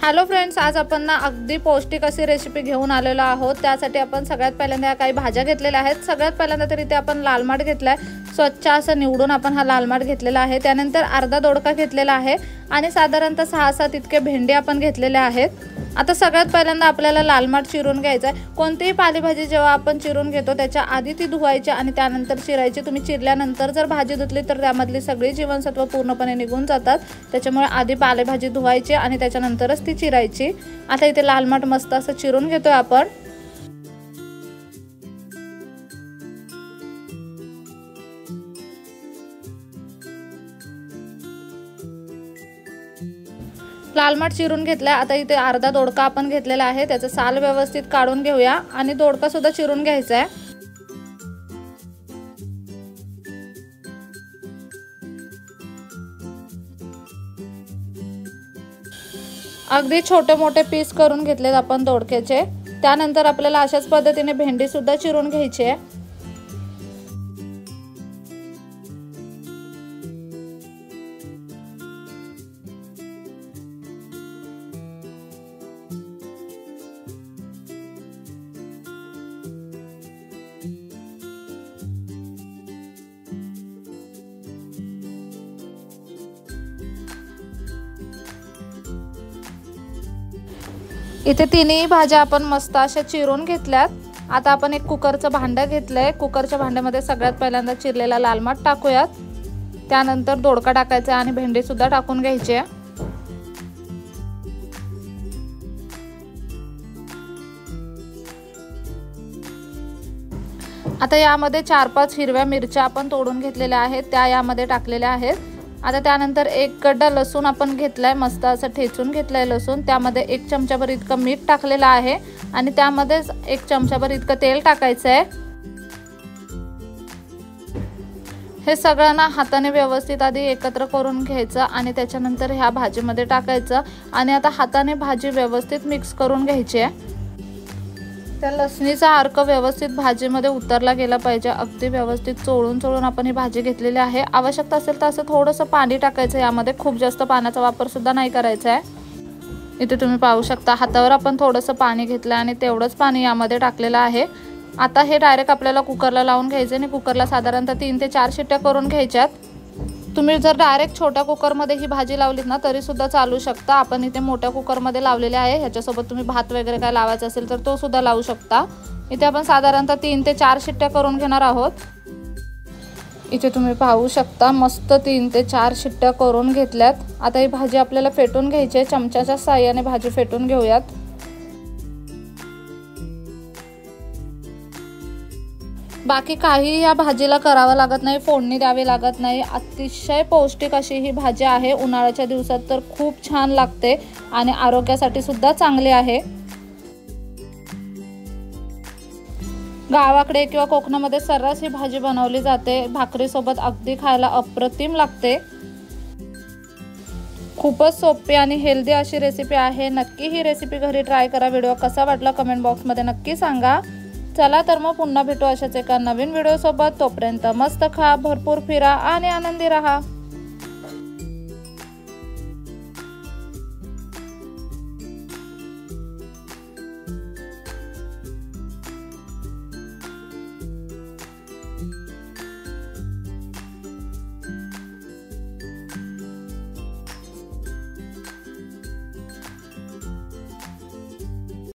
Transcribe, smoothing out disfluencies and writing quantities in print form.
Hello friends, आज आपण ना अगदी पौष्टिक अशी रेसिपी घेऊन आलेलो आहोत। त्यासाठी आपण सगळ्यात पहिल्यांदा काही भाज्या घेतलेल्या आहेत। सगळ्यात पहिल्यांदा तरी ते आपण लाल माठ घेतलाय, स्वच्छ असं निवडून आपण हा लाल माठ घेतलेला आहे। त्यानंतर अर्धा दोडका घेतलेला आहे आणि साधारणतः 6-7 इतके भेंडी आपण घेतलेले आहेत। आता सगळ्यात पहिल्यांदा आपल्याला लाल माठ चिरून घ्यायचा आहे। कोणतीही पालेभाजी जेव्हा आपण चिरून घेतो त्याच्या आधी ती धुवायची आणि त्यानंतर चिरायची। तुम्ही चिरल्यानंतर जर भाजी धुतली तर त्यामधली सगळी जीवनसत्व पूर्णपणे निघून जातात। त्याच्यामुळे आधी पालेभाजी धुवायची आणि त्याच्यानंतरच ती चिरायची। आता इथे लाल माठ मस्त असं चिरून घेतोय आपण। लाल माठ चिरून घेतलाय। आता इथे अर्धा दोडका आपण घेतलेला आहे, त्याचं साल व्यवस्थित काढून घेऊया आणि दोडका सुद्धा चिरून घ्यायचा आहे। अगदी छोटे मोठे पीस करून घेतलेत आपण दोडक्याचे। त्यानंतर आपल्याला अशाच पद्धतीने भेंडी सुद्धा चिरून घ्यायची आहे। इथे तिन्ही भाज्या आपण मस्त अशा चिरून घेतल्यात। आता आपण एक कुकरचं भांडं घेतलंय। कुकरच्या भांड्यामध्ये सगळ्यात पहिल्यांदा चिरलेला लाल माठ टाकूयात, त्यानंतर दोडका टाकायचा आणि भेंडी सुद्धा टाकून घ्यायची आहे। आता यामध्ये 4-5 हिरव्या मिरच्या आपण तोडून घेतलेल्या आहेत, त्या यामध्ये टाकलेल्या आहेत। आता त्यानंतर एक गड्डा लसूण आपण घेतलाय, मस्त असं ठेचून घेतलाय लसूण। त्यामध्ये 1 चमचाभर इतकं मीठ टाकलेलं आहे आणि त्यामध्येच 1 चमचाभर इतकं तेल टाकायचं आहे। हे सगळं ना हाताने व्यवस्थित आधी एकत्र करून घ्यायचं आणि त्याच्यानंतर ह्या भाजीमध्ये टाकायचं आणि आता हाताने भाजी व्यवस्थित मिक्स करून घ्यायची आहे। त्या लसणीचा अर्क व्यवस्थित भाजीमध्ये उतरला गेला पाहिजे। अगदी व्यवस्थित चोळून आपण ही भाजी घेतलेली आहे। आवश्यकता असेल तर असं थोडंसं पाणी टाकायचं, यामध्ये खूप जास्त पाण्याचा वापर सुद्धा नाही करायचा आहे। इथे तुम्ही पाहू शकता हातावर आपण थोडंसं पाणी घेतलं आणि तेवढंच पाणी यामध्ये टाकलेलं आहे। आता हे डायरेक्ट आपल्याला कुकरला लावून घ्यायचं आणि कुकरला साधारणतः 3 ते 4 शिट्ट्या करून घ्यायच्यात। तुम्ही जर डायरेक्ट छोट्या कुकरमध्ये ही भाजी लावलीत ना तरी सुद्धा चालू शकता। आपण इथे मोठ्या कुकरमध्ये लावलेले आहे, ह्याच्यासोबत तुम्ही भात वगैरे काय लावायचं असेल तर तो सुद्धा लावू शकता। इथे आपण साधारणतः 3 ते 4 शिट्ट्या करून घेणार आहोत। इथे तुम्ही पाहू शकता मस्त 3 ते 4 शिट्ट्या करून घेतल्यात। आता ही भाजी आपल्याला फेटून घ्यायची आहे, चमच्याच्या साहाय्याने भाजी फेटून घेऊयात। बाकी काही या भाजीला करावं लागत नाही, फोडणी द्यावी लागत नाही। अतिशय पौष्टिक अशी ही भाजी आहे। उन्हाळ्याच्या दिवसात तर खूप छान लागते आणि आरोग्यासाठी सुद्धा चांगली आहे। गावाकडे किंवा कोकणामध्ये सर्रास ही भाजी बनवली जाते, भाकरीसोबत अगदी खायला अप्रतिम लागते। खूपच सोपी आणि हेल्दी अशी रेसिपी आहे। नक्की ही रेसिपी घरी ट्राय करा। व्हिडिओ कसा वाटला कमेंट बॉक्समध्ये नक्की सांगा। चला तर मग पुन्हा भेटू अशाच एका नवीन व्हिडिओ सोबत। तोपर्यंत मस्त खा, भरपूर फिरा आणि आनंदी रहा।